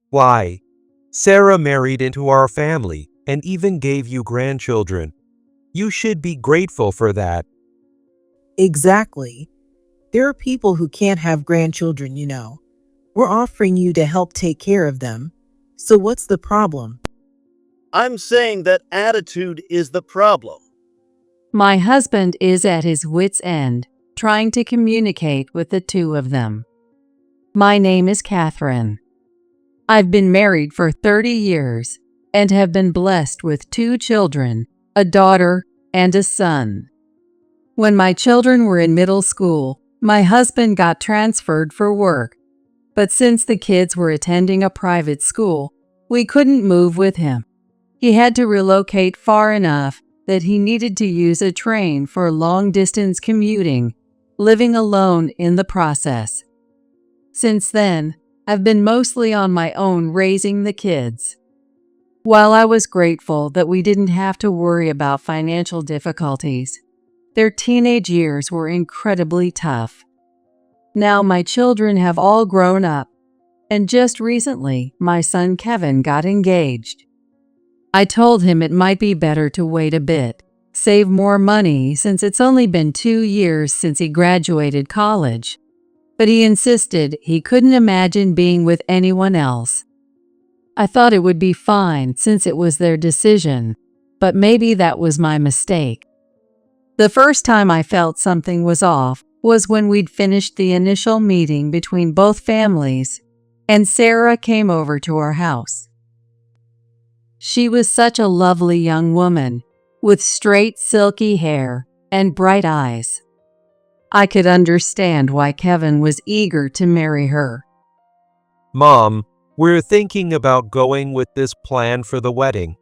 Why? Sarah married into our family and even gave you grandchildren. You should be grateful for that. Exactly. There are people who can't have grandchildren. We're offering you to help take care of them. So what's the problem? I'm saying that attitude is the problem. My husband is at his wit's end, trying to communicate with the two of them. My name is Catherine. I've been married for 30 years and have been blessed with 2 children, a daughter and a son. When my children were in middle school, my husband got transferred for work, but since the kids were attending a private school, we couldn't move with him. He had to relocate far enough that he needed to use a train for long-distance commuting, living alone in the process. Since then, I've been mostly on my own raising the kids. While I was grateful that we didn't have to worry about financial difficulties, their teenage years were incredibly tough. Now my children have all grown up, and just recently, my son Kevin got engaged. I told him it might be better to wait a bit, save more money since it's only been 2 years since he graduated college. But he insisted he couldn't imagine being with anyone else. I thought it would be fine since it was their decision, but maybe that was my mistake. The first time I felt something was off was when we'd finished the initial meeting between both families, and Sarah came over to our house. She was such a lovely young woman, with straight silky hair and bright eyes. I could understand why Kevin was eager to marry her. Mom, we're thinking about going with this plan for the wedding.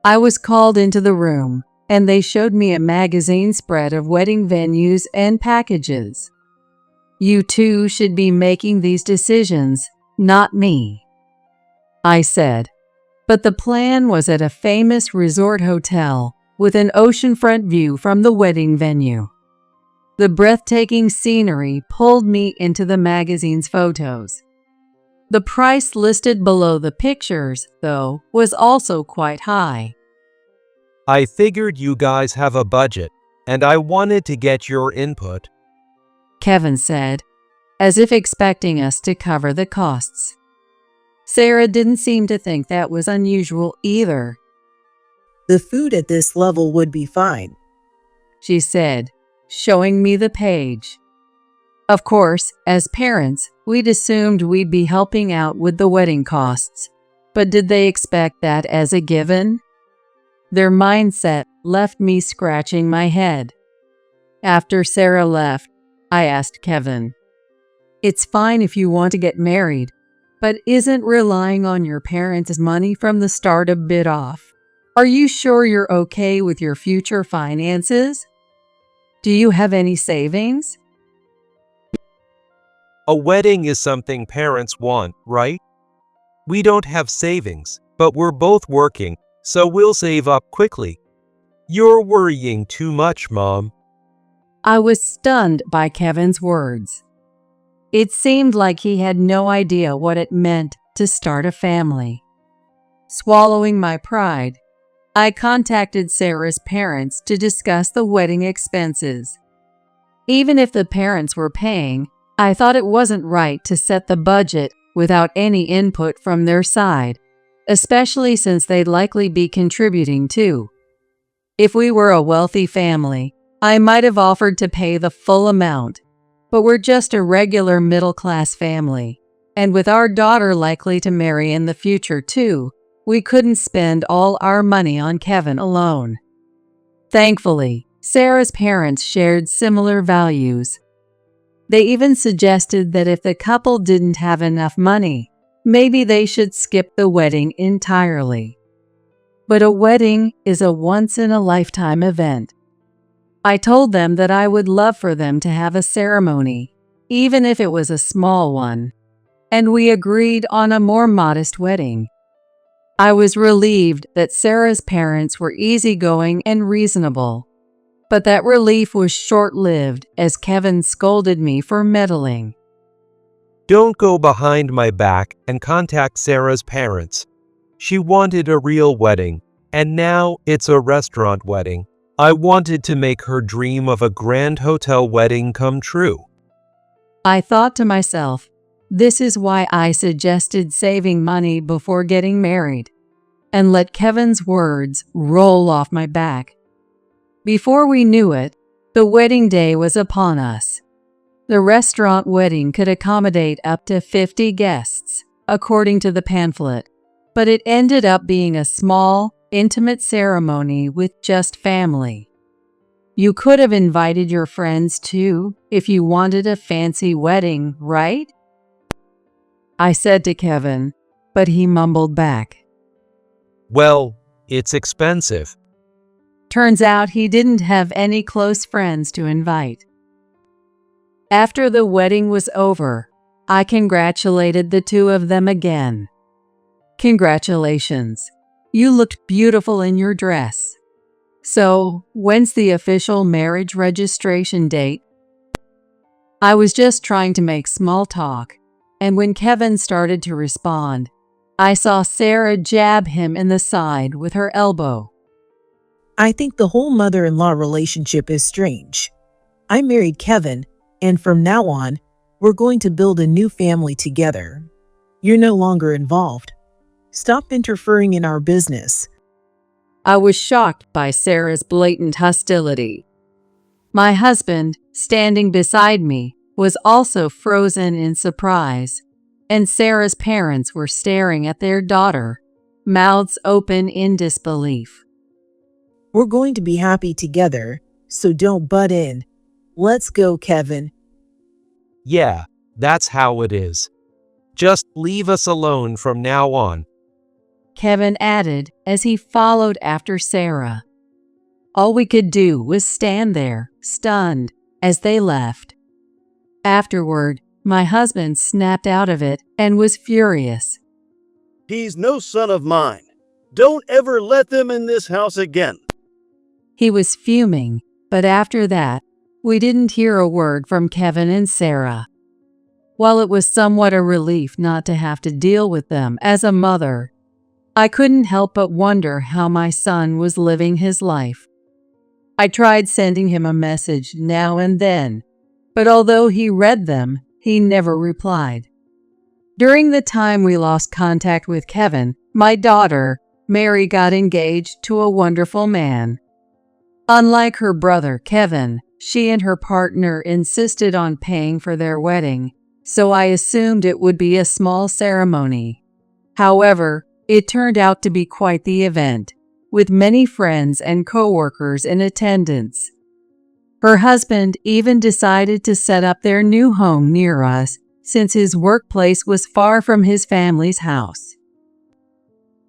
I was called into the room, and they showed me a magazine spread of wedding venues and packages. You two should be making these decisions, not me, I said. But the plan was at a famous resort hotel with an oceanfront view from the wedding venue. The breathtaking scenery pulled me into the magazine's photos. The price listed below the pictures, though, was also quite high. I figured you guys have a budget, and I wanted to get your input, Kevin said, as if expecting us to cover the costs. Sarah didn't seem to think that was unusual either. The food at this level would be fine, she said, showing me the page. Of course, as parents, we'd assumed we'd be helping out with the wedding costs, but did they expect that as a given? Their mindset left me scratching my head. After Sarah left, I asked Kevin, "It's fine if you want to get married, but isn't relying on your parents' money from the start a bit off? Are you sure you're okay with your future finances? Do you have any savings?" A wedding is something parents want, right? We don't have savings, but we're both working, so we'll save up quickly. You're worrying too much, Mom. I was stunned by Kevin's words. It seemed like he had no idea what it meant to start a family. Swallowing my pride, I contacted Sarah's parents to discuss the wedding expenses. Even if the parents were paying, I thought it wasn't right to set the budget without any input from their side, especially since they'd likely be contributing too. If we were a wealthy family, I might have offered to pay the full amount, but we're just a regular middle-class family, and with our daughter likely to marry in the future too, we couldn't spend all our money on Kevin alone. Thankfully, Sarah's parents shared similar values. They even suggested that if the couple didn't have enough money, maybe they should skip the wedding entirely. But a wedding is a once-in-a-lifetime event. I told them that I would love for them to have a ceremony, even if it was a small one, and we agreed on a more modest wedding. I was relieved that Sarah's parents were easygoing and reasonable, but that relief was short-lived as Kevin scolded me for meddling. Don't go behind my back and contact Sarah's parents. She wanted a real wedding, and now it's a restaurant wedding. I wanted to make her dream of a grand hotel wedding come true. I thought to myself, this is why I suggested saving money before getting married, and let Kevin's words roll off my back. Before we knew it, the wedding day was upon us. The restaurant wedding could accommodate up to 50 guests, according to the pamphlet, but it ended up being a small, intimate ceremony with just family. You could have invited your friends too if you wanted a fancy wedding, right? I said to Kevin, but he mumbled back. Well, it's expensive. Turns out he didn't have any close friends to invite. After the wedding was over, I congratulated the two of them again. Congratulations. You looked beautiful in your dress. So, when's the official marriage registration date? I was just trying to make small talk, and when Kevin started to respond, I saw Sarah jab him in the side with her elbow. I think the whole mother-in-law relationship is strange. I married Kevin, and from now on, we're going to build a new family together. You're no longer involved. Stop interfering in our business. I was shocked by Sarah's blatant hostility. My husband, standing beside me, was also frozen in surprise, and Sarah's parents were staring at their daughter, mouths open in disbelief. We're going to be happy together, so don't butt in. Let's go, Kevin. Yeah, that's how it is. Just leave us alone from now on. Kevin added as he followed after Sarah. All we could do was stand there, stunned, as they left. Afterward, my husband snapped out of it and was furious. He's no son of mine. Don't ever let them in this house again. He was fuming, but after that, we didn't hear a word from Kevin and Sarah. While it was somewhat a relief not to have to deal with them as a mother, I couldn't help but wonder how my son was living his life. I tried sending him a message now and then, but although he read them, he never replied. During the time we lost contact with Kevin, my daughter, Mary, got engaged to a wonderful man. Unlike her brother, Kevin, she and her partner insisted on paying for their wedding, so I assumed it would be a small ceremony. However, it turned out to be quite the event, with many friends and co-workers in attendance. Her husband even decided to set up their new home near us, since his workplace was far from his family's house.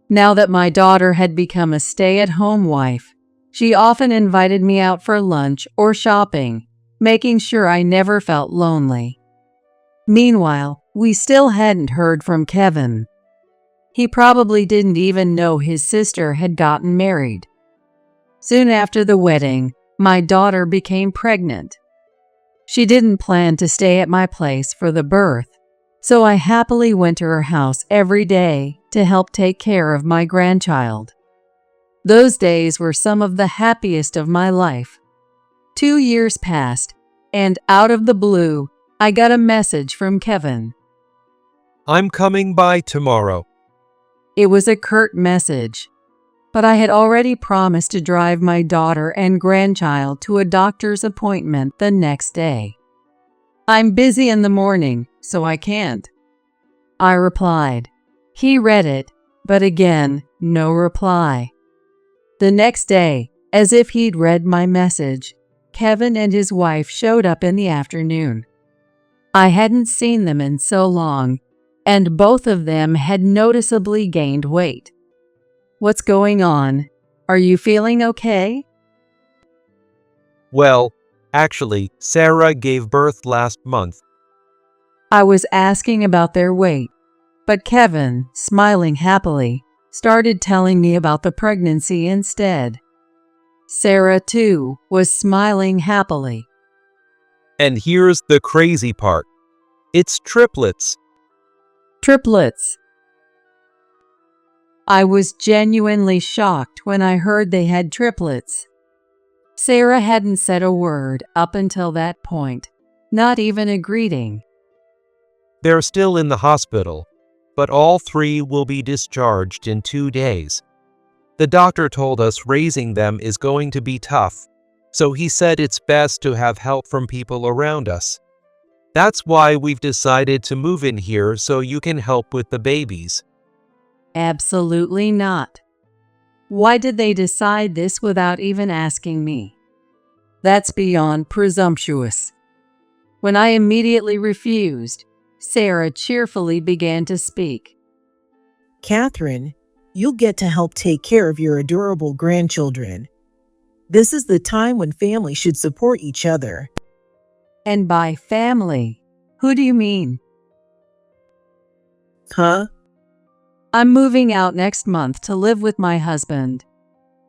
Now that my daughter had become a stay-at-home wife, she often invited me out for lunch or shopping, making sure I never felt lonely. Meanwhile, we still hadn't heard from Kevin. He probably didn't even know his sister had gotten married. Soon after the wedding, my daughter became pregnant. She didn't plan to stay at my place for the birth, so I happily went to her house every day to help take care of my grandchild. Those days were some of the happiest of my life. 2 years passed, and out of the blue, I got a message from Kevin. I'm coming by tomorrow. It was a curt message, but I had already promised to drive my daughter and grandchild to a doctor's appointment the next day. I'm busy in the morning, so I can't, I replied. He read it, but again, no reply. The next day, as if he'd read my message, Kevin and his wife showed up in the afternoon. I hadn't seen them in so long, and both of them had noticeably gained weight. What's going on? Are you feeling okay? Well, actually, Sarah gave birth last month. I was asking about their weight, but Kevin, smiling happily, started telling me about the pregnancy instead. Sarah, too, was smiling happily. And here's the crazy part. It's triplets. Triplets. I was genuinely shocked when I heard they had triplets. Sarah hadn't said a word up until that point, not even a greeting. They're still in the hospital, but all 3 will be discharged in 2 days. The doctor told us raising them is going to be tough, so he said it's best to have help from people around us. That's why we've decided to move in here so you can help with the babies. Absolutely not. Why did they decide this without even asking me? That's beyond presumptuous. When I immediately refused, Sarah cheerfully began to speak. Catherine, you'll get to help take care of your adorable grandchildren. This is the time when families should support each other. And by family, who do you mean? Huh? I'm moving out next month to live with my husband.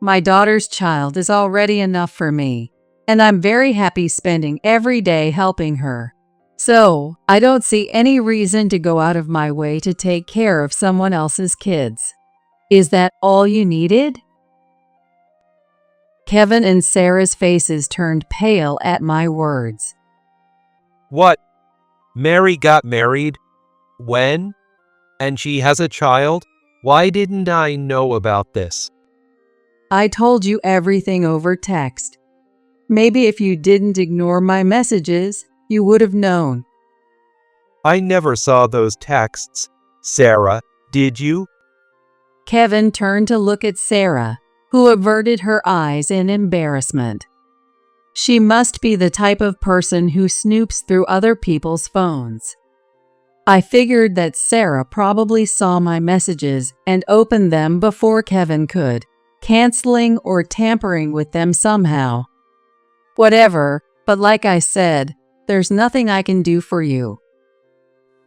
My daughter's child is already enough for me, and I'm very happy spending every day helping her. So, I don't see any reason to go out of my way to take care of someone else's kids. Is that all you needed? Kevin and Sarah's faces turned pale at my words. What? Mary got married? When? And she has a child? Why didn't I know about this? I told you everything over text. Maybe if you didn't ignore my messages, you would have known. I never saw those texts. Sarah, did you? Kevin turned to look at Sarah, who averted her eyes in embarrassment. She must be the type of person who snoops through other people's phones. I figured that Sarah probably saw my messages and opened them before Kevin could, canceling or tampering with them somehow. Whatever, but like I said, there's nothing I can do for you.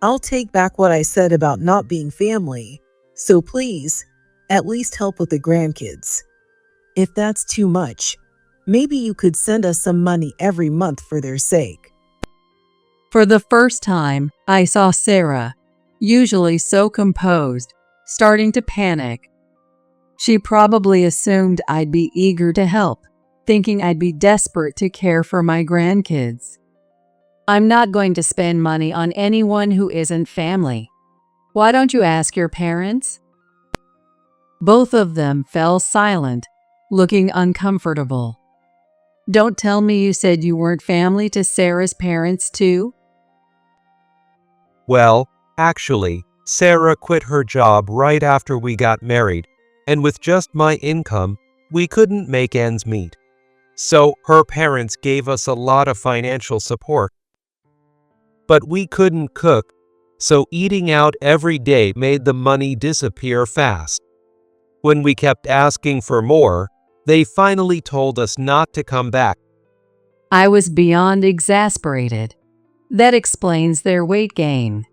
I'll take back what I said about not being family, so please, at least help with the grandkids. If that's too much, maybe you could send us some money every month for their sake. For the first time, I saw Sarah, usually so composed, starting to panic. She probably assumed I'd be eager to help, thinking I'd be desperate to care for my grandkids. I'm not going to spend money on anyone who isn't family. Why don't you ask your parents? Both of them fell silent, looking uncomfortable. Don't tell me you said you weren't family to Sarah's parents too? Well, actually, Sarah quit her job right after we got married, and with just my income, we couldn't make ends meet. So her parents gave us a lot of financial support. But we couldn't cook, so eating out every day made the money disappear fast. When we kept asking for more, they finally told us not to come back. I was beyond exasperated. That explains their weight gain.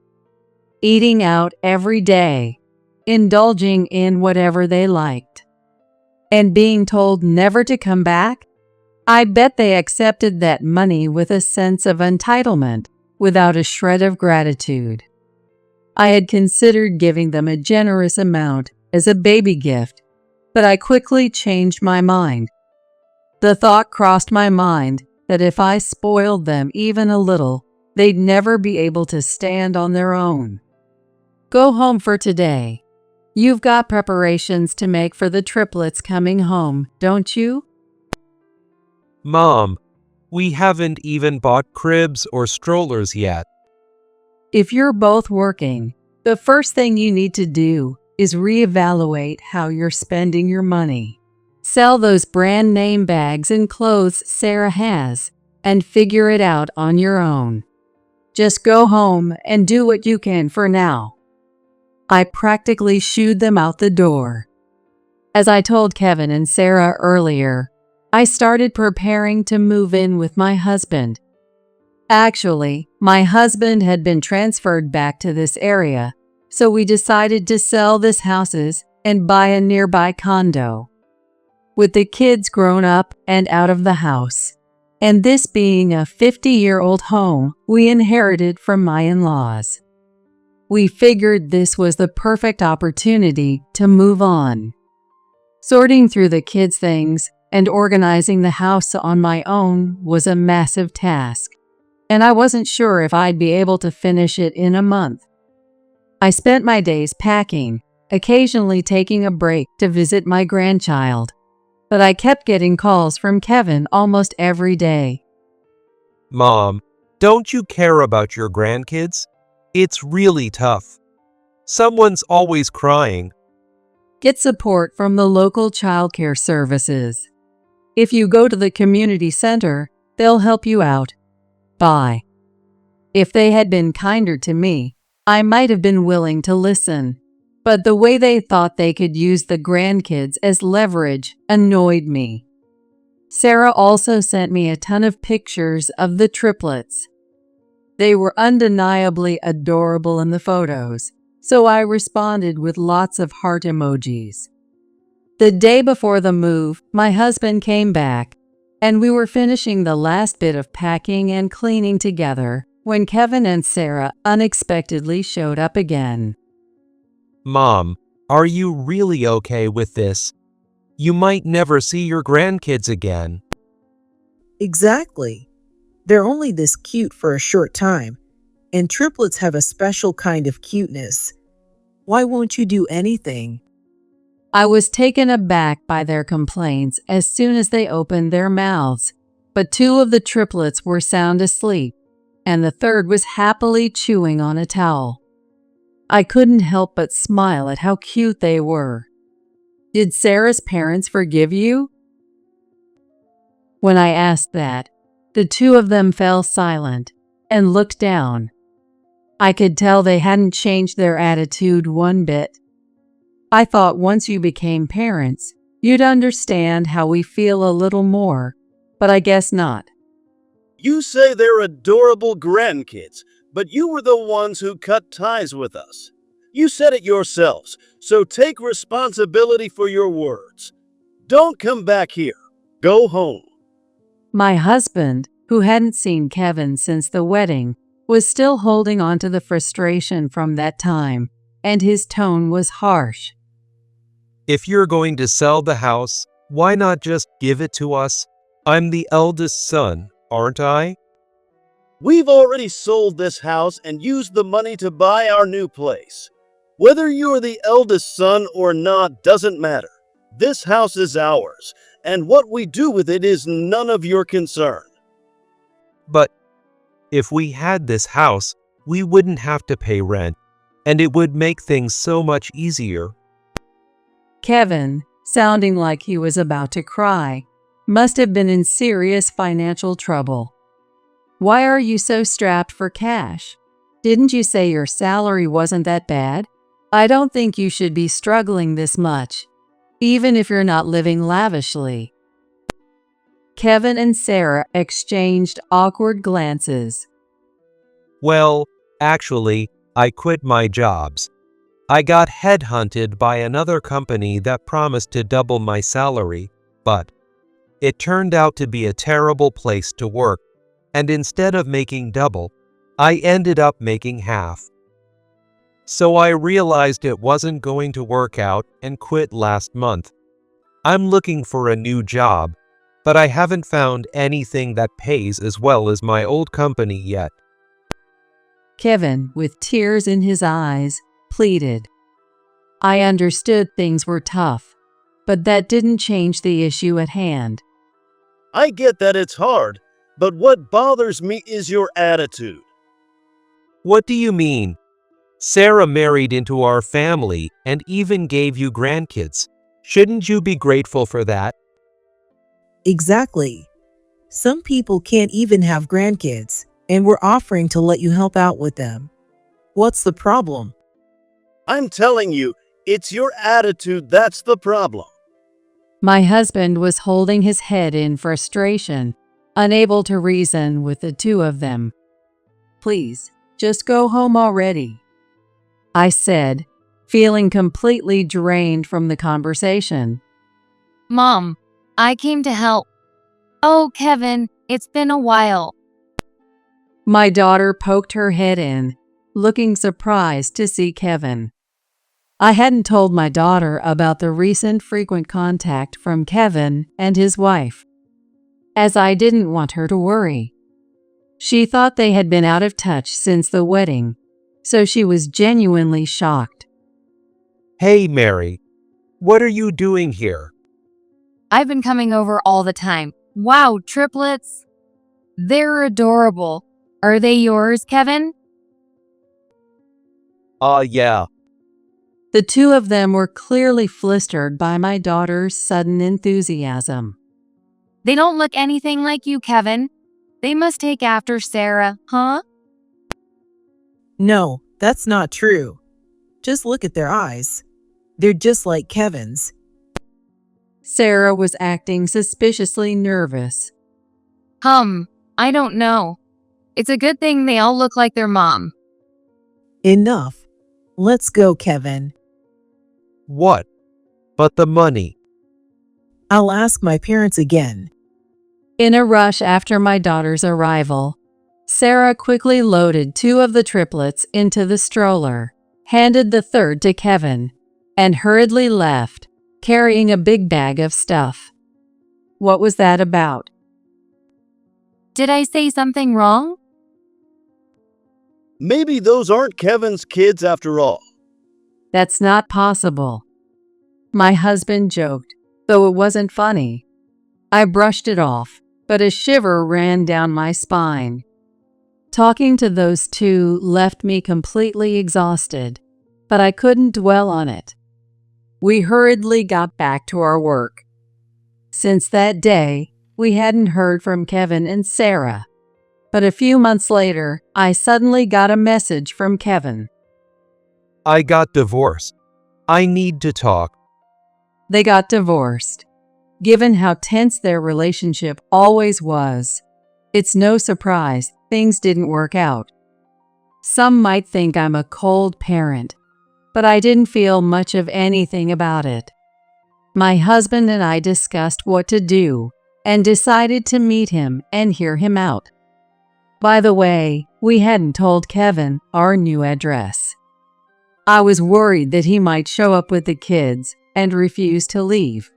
Eating out every day, indulging in whatever they liked, and being told never to come back? I bet they accepted that money with a sense of entitlement, without a shred of gratitude. I had considered giving them a generous amount as a baby gift, but I quickly changed my mind. The thought crossed my mind that if I spoiled them even a little, they'd never be able to stand on their own. Go home for today. You've got preparations to make for the triplets coming home, don't you? Mom, we haven't even bought cribs or strollers yet. If you're both working, the first thing you need to do is reevaluate how you're spending your money. Sell those brand name bags and clothes Sarah has, and figure it out on your own. Just go home and do what you can for now. I practically shooed them out the door. As I told Kevin and Sarah earlier, I started preparing to move in with my husband. Actually, my husband had been transferred back to this area, so we decided to sell this houses and buy a nearby condo. With the kids grown up and out of the house, and this being a 50-year-old home we inherited from my in-laws. We figured this was the perfect opportunity to move on. Sorting through the kids' things and organizing the house on my own was a massive task, and I wasn't sure if I'd be able to finish it in a month. I spent my days packing, occasionally taking a break to visit my grandchild, but I kept getting calls from Kevin almost every day. Mom, don't you care about your grandkids? It's really tough. Someone's always crying. Get support from the local childcare services. If you go to the community center, they'll help you out. Bye. If they had been kinder to me, I might have been willing to listen, but the way they thought they could use the grandkids as leverage annoyed me. Sarah also sent me a ton of pictures of the triplets. They were undeniably adorable in the photos, so I responded with lots of heart emojis. The day before the move, my husband came back, and we were finishing the last bit of packing and cleaning together when Kevin and Sarah unexpectedly showed up again. Mom, are you really okay with this? You might never see your grandkids again. Exactly. They're only this cute for a short time, and triplets have a special kind of cuteness. Why won't you do anything? I was taken aback by their complaints as soon as they opened their mouths, but two of the triplets were sound asleep, and the third was happily chewing on a towel. I couldn't help but smile at how cute they were. Did Sarah's parents forgive you? When I asked that, the two of them fell silent and looked down. I could tell they hadn't changed their attitude one bit. I thought once you became parents, you'd understand how we feel a little more, but I guess not. You say they're adorable grandkids, but you were the ones who cut ties with us. You said it yourselves, so take responsibility for your words. Don't come back here. Go home. My husband, who hadn't seen Kevin since the wedding, was still holding on to the frustration from that time, and his tone was harsh. If you're going to sell the house, why not just give it to us? I'm the eldest son, aren't I? We've already sold this house and used the money to buy our new place. Whether you're the eldest son or not doesn't matter. This house is ours, and what we do with it is none of your concern. But if we had this house, we wouldn't have to pay rent, and it would make things so much easier. Kevin, sounding like he was about to cry, must have been in serious financial trouble. Why are you so strapped for cash? Didn't you say your salary wasn't that bad? I don't think you should be struggling this much, even if you're not living lavishly. Kevin and Sarah exchanged awkward glances. Well, actually, I quit my jobs. I got headhunted by another company that promised to double my salary, but it turned out to be a terrible place to work, and instead of making double, I ended up making half. So I realized it wasn't going to work out and quit last month. I'm looking for a new job, but I haven't found anything that pays as well as my old company yet. Kevin, with tears in his eyes, pleaded. I understood things were tough, but that didn't change the issue at hand. I get that it's hard, but what bothers me is your attitude. What do you mean? Sarah married into our family and even gave you grandkids. Shouldn't you be grateful for that? Exactly. Some people can't even have grandkids, and we're offering to let you help out with them. What's the problem? I'm telling you, it's your attitude that's the problem. My husband was holding his head in frustration, unable to reason with the two of them. Please, just go home already, I said, feeling completely drained from the conversation. Mom, I came to help. Oh, Kevin, it's been a while. My daughter poked her head in, looking surprised to see Kevin. I hadn't told my daughter about the recent frequent contact from Kevin and his wife, as I didn't want her to worry. She thought they had been out of touch since the wedding, so she was genuinely shocked. Hey, Mary. What are you doing here? I've been coming over all the time. Wow, triplets. They're adorable. Are they yours, Kevin? Yeah. The two of them were clearly flustered by my daughter's sudden enthusiasm. They don't look anything like you, Kevin. They must take after Sarah, huh? No, that's not true. Just look at their eyes. They're just like Kevin's. Sarah was acting suspiciously nervous. I don't know. It's a good thing they all look like their mom. Enough. Let's go, Kevin. What? But the money. I'll ask my parents again. In a rush after my daughter's arrival, Sarah quickly loaded two of the triplets into the stroller, handed the third to Kevin, and hurriedly left, carrying a big bag of stuff. What was that about? Did I say something wrong? Maybe those aren't Kevin's kids after all. That's not possible. My husband joked, though it wasn't funny. I brushed it off, but a shiver ran down my spine. Talking to those two left me completely exhausted, but I couldn't dwell on it. We hurriedly got back to our work. Since that day, we hadn't heard from Kevin and Sarah. But a few months later, I suddenly got a message from Kevin. I got divorced. I need to talk. They got divorced. Given how tense their relationship always was, it's no surprise things didn't work out. Some might think I'm a cold parent, but I didn't feel much of anything about it. My husband and I discussed what to do and decided to meet him and hear him out. By the way, we hadn't told Kevin our new address. I was worried that he might show up with the kids and refuse to leave.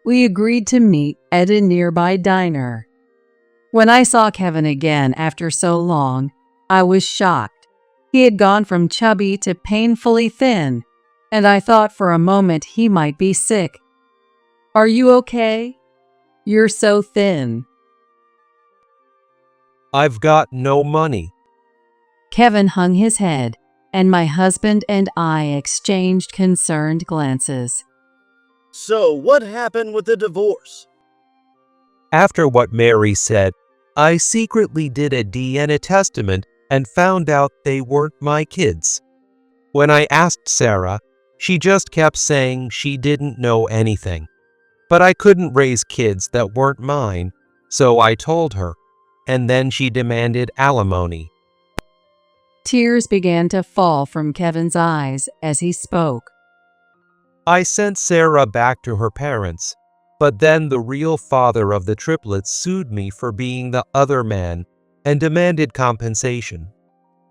We agreed to meet at a nearby diner. When I saw Kevin again after so long, I was shocked. He had gone from chubby to painfully thin, and I thought for a moment he might be sick. "Are you okay? You're so thin." I've got no money. Kevin hung his head, and my husband and I exchanged concerned glances. So, what happened with the divorce? After what Mary said, I secretly did a DNA testament and found out they weren't my kids. When I asked Sarah, she just kept saying she didn't know anything. But I couldn't raise kids that weren't mine, so I told her, and then she demanded alimony. Tears began to fall from Kevin's eyes as he spoke. I sent Sarah back to her parents, but then the real father of the triplets sued me for being the other man and demanded compensation.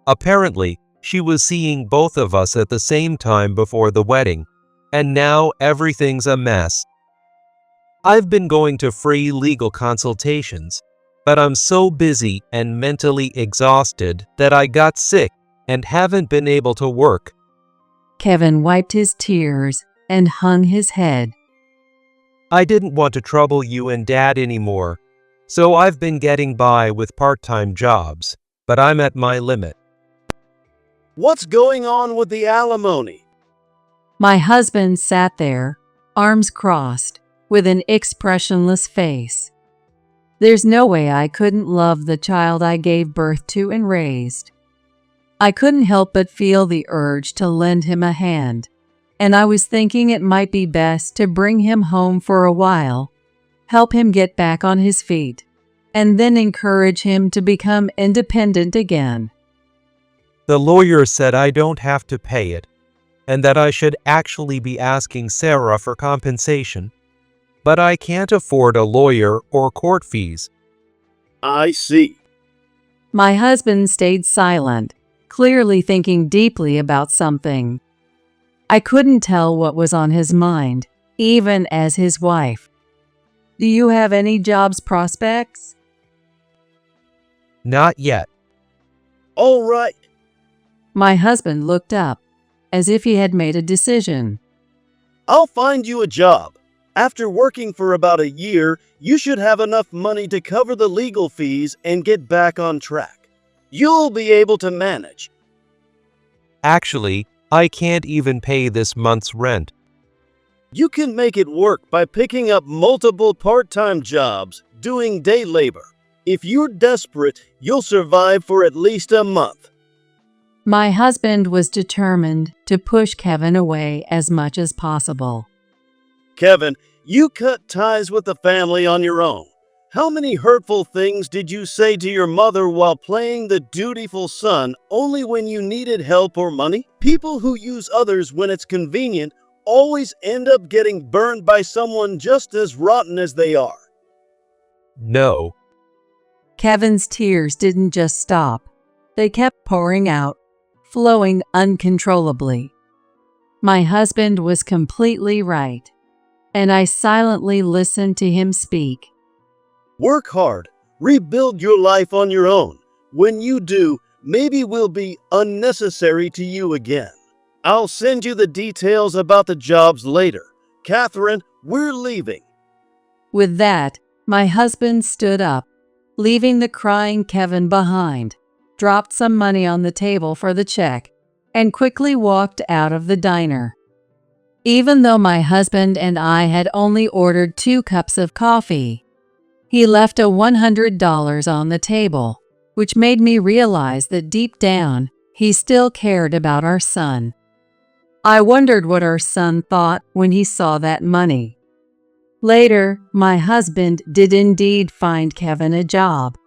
Apparently, she was seeing both of us at the same time before the wedding, and now everything's a mess. I've been going to free legal consultations, but I'm so busy and mentally exhausted that I got sick and haven't been able to work. Kevin wiped his tears and hung his head. I didn't want to trouble you and Dad anymore, so I've been getting by with part-time jobs, but I'm at my limit. What's going on with the alimony? My husband sat there, arms crossed, with an expressionless face. There's no way I couldn't love the child I gave birth to and raised. I couldn't help but feel the urge to lend him a hand, and I was thinking it might be best to bring him home for a while, help him get back on his feet, and then encourage him to become independent again. The lawyer said I don't have to pay it, and that I should actually be asking Sarah for compensation. but I can't afford a lawyer or court fees. I see. My husband stayed silent, clearly thinking deeply about something. I couldn't tell what was on his mind, even as his wife. Do you have any jobs prospects? Not yet. All right. My husband looked up, as if he had made a decision. I'll find you a job. After working for about a year, you should have enough money to cover the legal fees and get back on track. You'll be able to manage. Actually, I can't even pay this month's rent. You can make it work by picking up multiple part-time jobs, doing day labor. If you're desperate, you'll survive for at least a month. My husband was determined to push Kevin away as much as possible. Kevin, you cut ties with the family on your own. How many hurtful things did you say to your mother while playing the dutiful son only when you needed help or money? People who use others when it's convenient always end up getting burned by someone just as rotten as they are. No. Kevin's tears didn't just stop. They kept pouring out, flowing uncontrollably. My husband was completely right, and I silently listened to him speak. Work hard. Rebuild your life on your own. When you do, maybe we'll be unnecessary to you again. I'll send you the details about the jobs later. Catherine, we're leaving. With that, my husband stood up, leaving the crying Kevin behind, dropped some money on the table for the check, and quickly walked out of the diner. Even though my husband and I had only ordered 2 cups of coffee, he left a $100 on the table, which made me realize that deep down, he still cared about our son. I wondered what our son thought when he saw that money. Later, my husband did indeed find Kevin a job.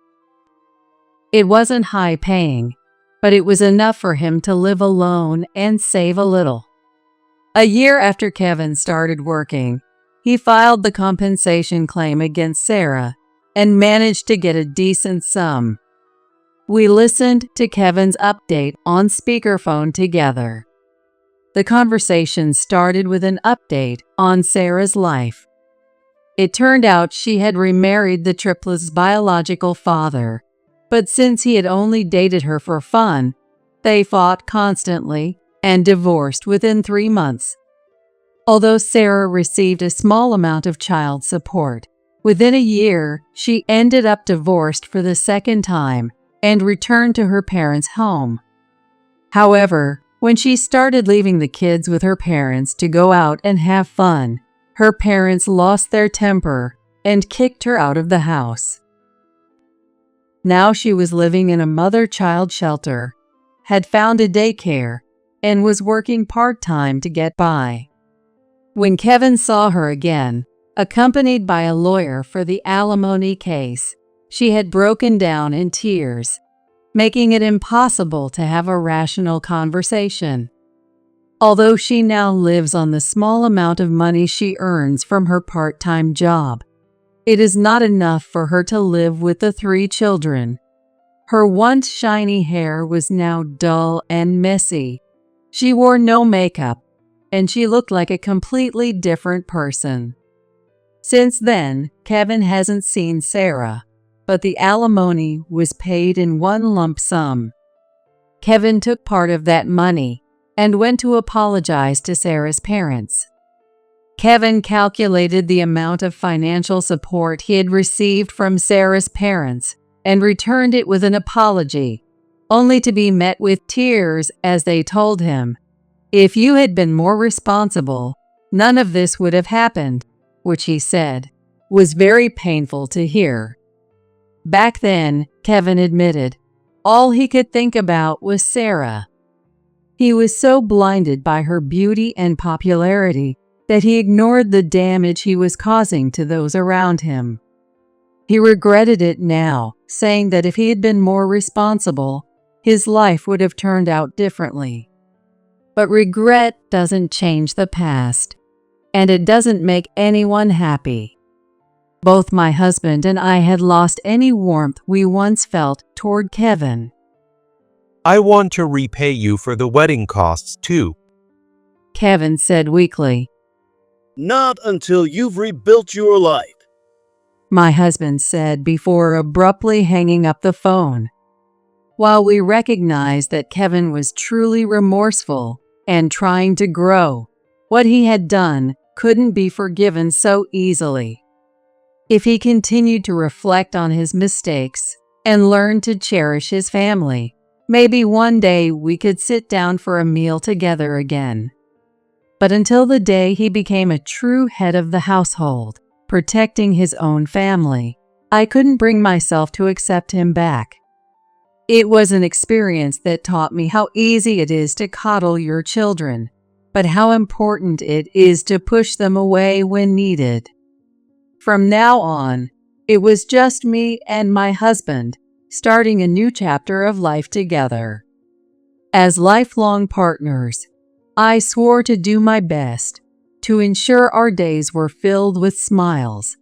It wasn't high-paying, but it was enough for him to live alone and save a little. A year after Kevin started working, he filed the compensation claim against Sarah and managed to get a decent sum. We listened to Kevin's update on speakerphone together. The conversation started with an update on Sarah's life. It turned out she had remarried the triplets' biological father, but since he had only dated her for fun, they fought constantly and divorced within 3 months. Although Sarah received a small amount of child support, within a year she ended up divorced for the second time and returned to her parents' home. However, when she started leaving the kids with her parents to go out and have fun, her parents lost their temper and kicked her out of the house. Now she was living in a mother-child shelter, had found a daycare, and was working part-time to get by. When Kevin saw her again, accompanied by a lawyer for the alimony case, she had broken down in tears, making it impossible to have a rational conversation. Although she now lives on the small amount of money she earns from her part-time job, it is not enough for her to live with the 3 children. Her once shiny hair was now dull and messy. She wore no makeup, and she looked like a completely different person. Since then, Kevin hasn't seen Sarah, but the alimony was paid in one lump sum. Kevin took part of that money and went to apologize to Sarah's parents. Kevin calculated the amount of financial support he had received from Sarah's parents and returned it with an apology, only to be met with tears as they told him, "If you had been more responsible, none of this would have happened," which he said was very painful to hear. Back then, Kevin admitted, all he could think about was Sarah. He was so blinded by her beauty and popularity that he ignored the damage he was causing to those around him. He regretted it now, saying that if he had been more responsible, his life would have turned out differently. But regret doesn't change the past. and it doesn't make anyone happy. Both my husband and I had lost any warmth we once felt toward Kevin. I want to repay you for the wedding costs too. Kevin said weakly. Not until you've rebuilt your life. My husband said before abruptly hanging up the phone. While we recognized that Kevin was truly remorseful and trying to grow, what he had done couldn't be forgiven so easily. If he continued to reflect on his mistakes and learn to cherish his family, maybe one day we could sit down for a meal together again. But until the day he became a true head of the household, protecting his own family, I couldn't bring myself to accept him back. It was an experience that taught me how easy it is to coddle your children, but how important it is to push them away when needed. From now on, it was just me and my husband, starting a new chapter of life together. As lifelong partners, I swore to do my best to ensure our days were filled with smiles,